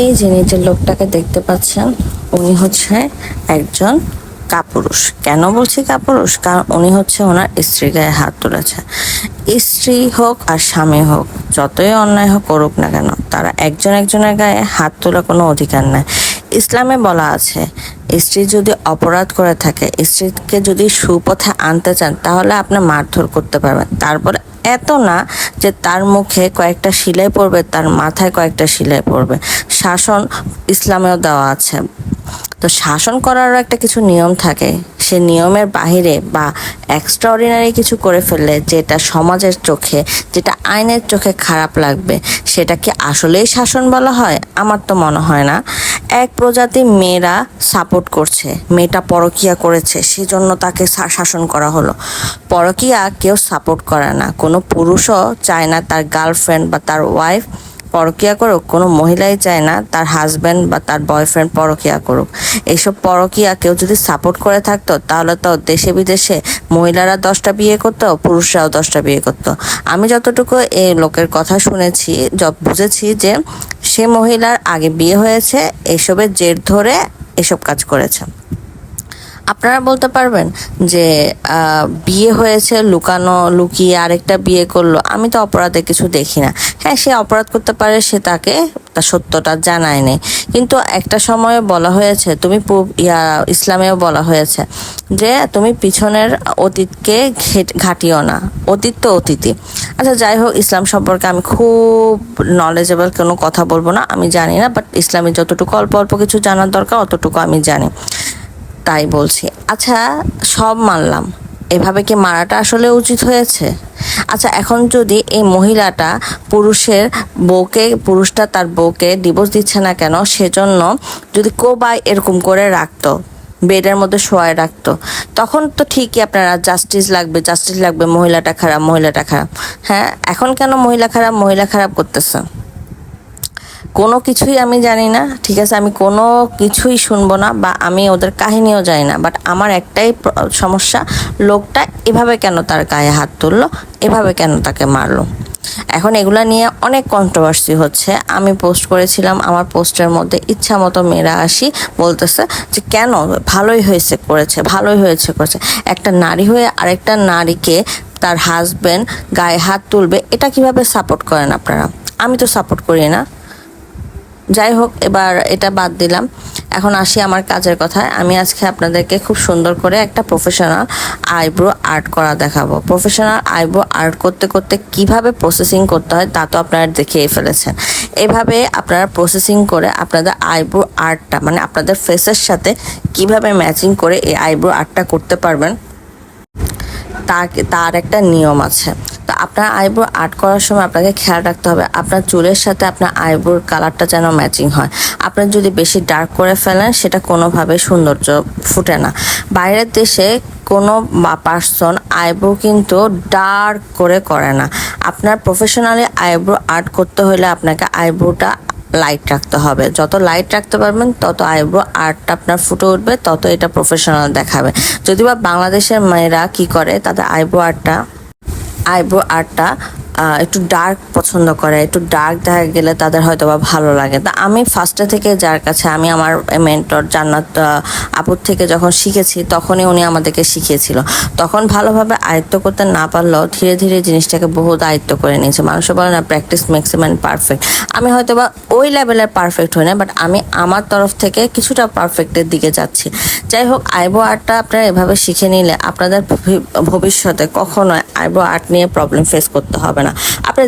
এই যে নিজের লোকটাকে দেখতে পাচ্ছেন, উনি হচ্ছে একজন কাপুরুষ। কেন বলছি কাপুরুষ? কারণ উনি হচ্ছে ওনার স্ত্রীর গায়ে হাত তুলেছে। স্ত্রী হোক আর স্বামী হোক, যতই অন্যায় হোক করুক না কেন, তারা একজন একজনের গায়ে হাত তোলার কোনো অধিকার নাই। ইসলামে বলা আছে, স্ত্রী যদি অপরাধ করে থাকে, স্ত্রীকে যদি সুপথে আনতে চান, তাহলে আপনি মারধর করতে পারবেন। তারপরে এত না যে তার মুখে কয়েকটা সেলাই পড়বে, তার মাথায় কয়েকটা সেলাই পড়বে। শাসন ইসলামেও দেওয়া আছে। তো শাসন করারও একটা কিছু নিয়ম থাকে। সে নিয়মের বাহিরে বা এক্সট্রাঅর্ডিনারি কিছু করে ফেললে, যেটা সমাজের চোখে, যেটা আইনের চোখে খারাপ লাগবে, সেটা কি আসলেই শাসন বলা হয়? আমার তো মনে হয় না। এক প্রজাতি মেয়েরা সাপোর্ট করছে, মেয়েটা পরকিয়া করেছে, সেজন্য তাকে শাসন করা হলো। পরকিয়া কেউ সাপোর্ট করে না। কোনো পুরুষও চায় না তার গার্লফ্রেন্ড বা তার ওয়াইফ পরকিয়া করুক। কোনো মহিলাই চায় না তার হাজব্যান্ড বা তার বয়ফ্রেন্ড পরকিয়া করুক। এইসব পরকিয়া কেউ যদি সাপোর্ট করে থাকতো, তাহলে তো দেশে বিদেশে মহিলারা 10টা বিয়ে করতো, পুরুষরাও 10টা বিয়ে করতো। আমি যতটুকু এই লোকের কথা শুনেছি, বুঝেছি যে সে মহিলার আগে বিয়ে হয়েছে, এসবের জের ধরে এসব কাজ করেছে। আপনারা বলতে পারবেন যে বিয়ে হয়েছে, লুকিয়ে আরেকটা বিয়ে করলো, আমি তো অপরাধে কিছু দেখি না। হ্যাঁ, সে অপরাধ করতে পারে, সে তাকে তার সত্যটা জানায় নেই। কিন্তু একটা সময়ে বলা হয়েছে, ইসলামেও বলা হয়েছে যে তুমি পিছনের অতীতকে ঘাটিও না। অতীত তো অতীতই। আচ্ছা, যাই হোক, ইসলাম সম্পর্কে আমি খুব নলেজেবল কোনো কথা বলবো না, আমি জানি না। বাট ইসলামে যতটুকু অল্প অল্প কিছু জানার দরকার, অতটুকু আমি জানি, তাই বলছি। আচ্ছা, সব মানলাম, এভাবে কি মারাটা আসলে উচিত হয়েছে? আচ্ছা, এখন যদি এই মহিলাটা পুরুষটা তার বউকে ডিভোর্স দিচ্ছে না কেন, সেজন্য যদি কোবাই এরকম করে রাখতো, বেডের মধ্যে শোয়ায় রাখতো, তখন তো ঠিকই আপনারা জাস্টিস লাগবে, মহিলাটা খারাপ। হ্যাঁ, এখন কেন মহিলা খারাপ করতেছে? কোনো কিছুই আমি জানি না, ঠিক আছে, আমি কোনো কিছুই শুনবো না, বা আমি ওদের কাহিনীও জানি না। বাট আমার একটাই সমস্যা, লোকটা এভাবে কেন তার গায়ে হাত তুললো, এভাবে কেন তাকে মারলো? এখন এগুলা নিয়ে অনেক কন্ট্রোভার্সি হচ্ছে। আমি পোস্ট করেছিলাম, আমার পোস্টের মধ্যে ইচ্ছা মতো মেয়েরা বলতেছে যে কেন, ভালোই হয়েছে করেছে। একটা নারী হয়ে আরেকটা নারীকে তার হাজবেন্ড গায়ে হাত তুলবে, এটা কিভাবে সাপোর্ট করেন আপনারা? আমি তো সাপোর্ট করি না। যাই হোক, এবার এটা বাদ দিলাম। এখন আসি আমার কাজের কথায়। আমি আজকে আপনাদেরকে খুব সুন্দর করে একটা প্রফেশনাল আইব্রো আর্ট করা দেখাবো। প্রফেশনাল আইব্রো আর্ট করতে করতে কিভাবে প্রসেসিং করতে হয়, তা তো আপনারা দেখেই ফেলেছেন। এভাবে আপনারা প্রসেসিং করে আপনাদের আইব্রো আর্টটা, মানে আপনাদের ফেসের সাথে কিভাবে ম্যাচিং করে এই আইব্রো আর্টটা করতে পারবেন, তার একটা নিয়ম আছে। তো আপনার আইব্রো আর্ট করার সময় আপনাকে খেয়াল রাখতে হবে আপনার চুলের সাথে আপনার আইব্রোর কালারটা যেন ম্যাচিং হয়। আপনার যদি বেশি ডার্ক করে ফেলেন, সেটা কোনোভাবে সৌন্দর্য ফুটে না। বাইরের দেশে কোনো পার্সন আইব্রো কিন্তু ডার্ক করে না। আপনার প্রফেশনালি আইব্রো আর্ট করতে হলে আপনাকে আইব্রোটা লাইট রাখতে হবে। যত লাইট রাখতে পারবেন, তত আইব্রো আর্টটা আপনার ফুটে উঠবে, তত এটা প্রফেশনাল দেখাবে। যদি বা বাংলাদেশের মেয়েরা কি করে, তাদের আইব্রো আর্টটা একটু ডার্ক পছন্দ করে, একটু ডার্ক দেখা গেলে তাদের হয়তো বা ভালো লাগে। তা আমি ফার্স্টে থেকে যার কাছে, আমি আমার মেন্টর জান্নাত আপুর থেকে যখন শিখেছি, তখনই উনি আমাদেরকে শিখিয়েছিল। তখন ভালোভাবে আয়ত্ত করতে না পারলেও ধীরে ধীরে জিনিসটাকে বহুত আয়ত্ত করে নিয়েছে। মানুষে বলে না, practice makes a man perfect. আমি হয়তো বা ওই লেভেলের পারফেক্ট হই না, বাট আমি আমার তরফ থেকে কিছুটা পারফেক্টের দিকে যাচ্ছি। যাই হোক, আইব্রো আর্টটা আপনারা এভাবে শিখে নিলে আপনাদের ভবিষ্যতে কখনোই আইব্রো আর্ট নিয়ে প্রবলেম ফেস করতে হবে না। আপনি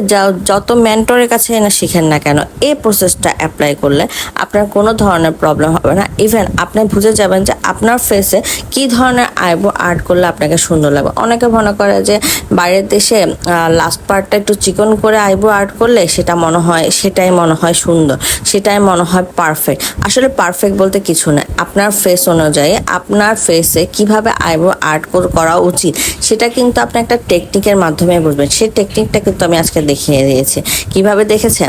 যত মেন্টরের কাছে না শিখেন না কেন, এই প্রসেসটা অ্যাপ্লাই করলে আপনার কোনো ধরনের প্রবলেম হবে না। ইভেন আপনি বুঝে যাবেন যে আপনার ফেসে কি ধরনের আইব্রো আর্ট করলে আপনাকে সুন্দর লাগবে। অনেকে মনে করে যে বাইরের দেশে লাস্ট পার্টটা একটু চিকন করে আইব্রো আর্ট করলে সেটাই মনে হয় সুন্দর, সেটাই মনে হয় পারফেক্ট। আসলে পারফেক্ট বলতে কিছু না। আপনার ফেস অনুযায়ী আপনার ফেসে কিভাবে আইব্রো আর্ট করা উচিত, সেটা কিন্তু আপনি একটা টেকনিকের মাধ্যমে বুঝবেন। সেই টেকনিকটাকে কিন্তু আমি আজকে দেখিয়ে দিয়েছি কিভাবে দেখেছে।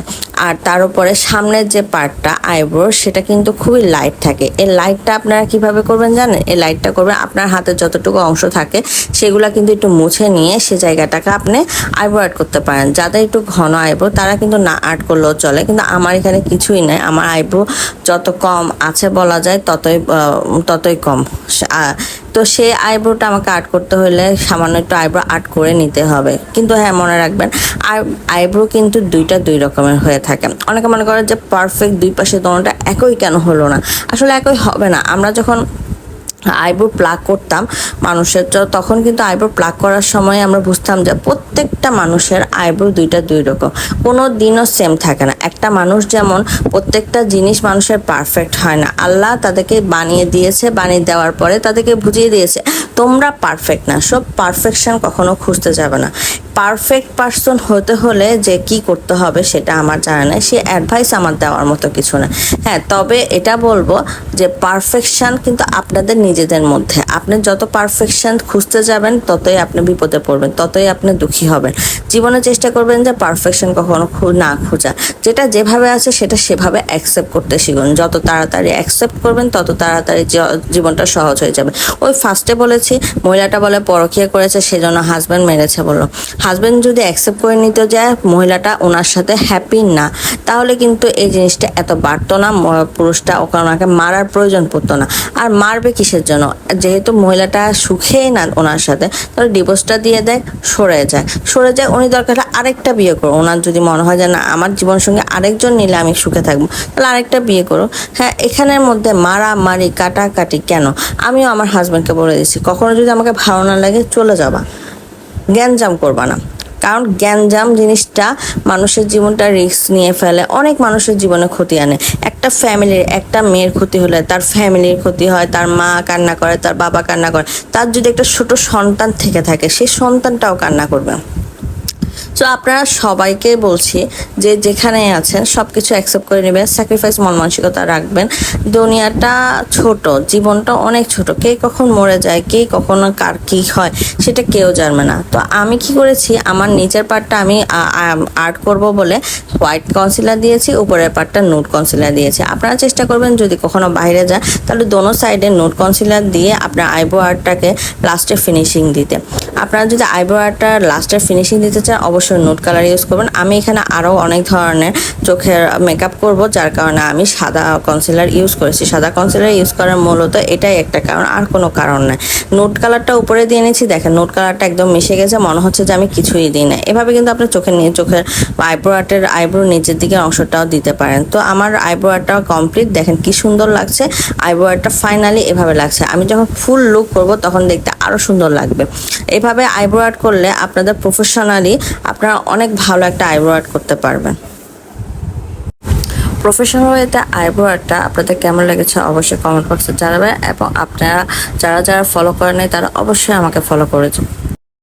আর তার উপরে সামনের যে পার্টটা আইব্রো সেটা কিন্তু খুবই লাইট থাকে। এই লাইটটা আপনারা কিভাবে করবেন জানেন? এই লাইটটা করবেন আপনার হাতে যতটুকু অংশ থাকে সেগুলা কিন্তু একটু মুছে নিয়ে সে জায়গাটাকে আপনি আইব্রো আর্ট করতে পারেন। যাদের একটু ঘন আইব্রো তারা কিন্তু না আর্ট করলেও চলে, কিন্তু আমার এখানে কিছুই নাই। আমার আইব্রো যত কম আছে বলা যায় ততই কম। তো সেই আইব্রোটা আমাকে আর্ট করতে হলে সামান্য একটু আইব্রো আর্ট করে নিতে হবে। কিন্তু হ্যাঁ, মনে রাখবেন আর আইব্রো কিন্তু দুই রকমের হয়ে থাকে। অনেকে মনে করে যে পারফেক্ট দুই পাশে দোনোটা একই কেন হলো না, আসলে একই হবে না। আমরা যখন আইব্রো প্লাক করতাম মানুষের, তখন কিন্তু আইব্রো প্লাক করার সময় আমরা বুঝতাম যে প্রত্যেকটা মানুষের আইব্রো দুই রকম, কোনো দিনও সেম থাকে না। একটা মানুষ যেমন প্রত্যেকটা জিনিস মানুষের পারফেক্ট হয় না, আল্লাহ তাদেরকে বানিয়ে দিয়েছে, বানিয়ে দেওয়ার পরে তাদেরকে বুঝিয়ে দিয়েছে তোমরা পারফেক্ট না। সব পারফেকশন কখনো খুঁজতে যাবে না। পারফেক্ট পারসন হতে হলে যে কি করতে হবে সেটা আমার জানা নেই, সে অ্যাডভাইস আমার দেওয়ার মতো কিছু না। হ্যাঁ, তবে এটা বলবো যে পারফেকশন কিন্তু আপনাদের নিজেদের মধ্যে। আপনি যত পারফেকশন খুঁজতে যাবেন ততই আপনি বিপদে পড়বেন, ততই আপনি দুঃখী হবেন। জীবনে চেষ্টা করবেন যে পারফেকশন কখনো না খোঁজা, যেটা যেভাবে আছে সেটা সেভাবে অ্যাকসেপ্ট করতে শিখুন। যত তাড়াতাড়ি অ্যাকসেপ্ট করবেন তত তাড়াতাড়ি জীবনটা সহজ হয়ে যাবে। ওই ফার্স্টে বলেছি মহিলাটা বলে পরকীয়া করেছে সেজন্য হাজব্যান্ড মেরেছে বললো। হাজব্যান্ড যদি অ্যাকসেপ্ট করে নিতে যায় মহিলাটা ওনার সাথে হ্যাপি না, তাহলে কিন্তু এই জিনিসটা এত বাড়তো না, পুরুষটা ওনাকে মারার প্রয়োজন পড়তো না। আর মারবে কিসের জন্য? যেহেতু মহিলাটা সুখেই না ওনার সাথে, তাহলে ডিভোর্সটা দিয়ে দেয়, সরে যায়। উনি দরকার আরেকটা বিয়ে করো। ওনার যদি মনে হয় যে না আমার জীবন সঙ্গে আরেকজন নিলে আমি সুখে থাকবো, তাহলে আরেকটা বিয়ে করো। হ্যাঁ, এখানের মধ্যে মারামারি কাটাকাটি কেন? আমিও আমার হাজব্যান্ডকে বলে দিচ্ছি কখনো যদি আমাকে ভালো না লাগে চলে যাবা, গ্যাঞ্জাম করবা না। কারণ গ্যাঞ্জাম জিনিসটা মানুষের জীবনটা রিস্ক নিয়ে ফেলে, অনেক মানুষের জীবনে ক্ষতি আনে। একটা ফ্যামিলির একটা মেয়ের ক্ষতি হলে তার ফ্যামিলির ক্ষতি হয়, তার মা কান্না করে, তার বাবা কান্না করে, তার যদি একটা ছোট সন্তান থেকে থাকে সেই সন্তানটাও কান্না করবে। তো আপনারা সবাইকে বলছি যে যেখানে আছেন সব কিছু অ্যাকসেপ্ট করে নেবেন, স্যাক্রিফাইস মন মানসিকতা রাখবেন। দুনিয়াটা ছোট, জীবনটা অনেক ছোট, কে কখন মরে যায়, কে কখনো কার কী হয় সেটা কেউ জানবে না। তো আমি কি করেছি, আমার নিচের পার্টটা আমি আর্ট করব বলে হোয়াইট কনসিলার দিয়েছি, উপরের পার্টটা নুড কনসিলার দিয়েছি। আপনারা চেষ্টা করবেন যদি কখনো বাইরে যায় তাহলে দোনো সাইডে নুড কনসিলার দিয়ে আপনার আইব্রো আর্টটাকে লাস্টে ফিনিশিং দিতে। আপনারা যদি আইব্রো আর্টটা লাস্টে ফিনিশিং দিতে চান অবশ্যই নুড কালার ইউজ করবেন। আমি এখানে আরও অনেক ধরনের চোখের মেকআপ করব, যার কারণে আমি সাদা কনসিলার ইউজ করেছি। সাদা কনসিলার ইউজ করার মূলত এটাই একটা কারণ, আর কোনো কারণ নয়। নুড কালারটা উপরে দিয়ে নিয়েছি, দেখেন নুড কালারটা একদম মিশে গেছে, মনে হচ্ছে যে আমি কিছুই দিই না। এভাবে কিন্তু আপনার চোখের আইব্রো আর্টের আইব্রো নিচের দিকে অংশটাও দিতে পারেন। তো আমার আইব্রো আর্টটাও কমপ্লিট, দেখেন কি সুন্দর লাগছে। আইব্রো আর্টটা ফাইনালি এভাবে লাগছে। আমি যখন ফুল লুক করব তখন দেখতে আরও সুন্দর লাগবে। এভাবে আইব্রো আর্ট করলে আপনাদের প্রফেশনালি আপনারা অনেক ভালো একটা আইব্রো আর্ট করতে পারবেন। প্রফেশনাল ওয়েতে আইব্রো আর্টটা আপনাদের কেমন লেগেছে অবশ্যই কমেন্ট বক্সে জানাবেন, এবং আপনারা যারা ফলো করেন তারা অবশ্যই আমাকে ফলো করে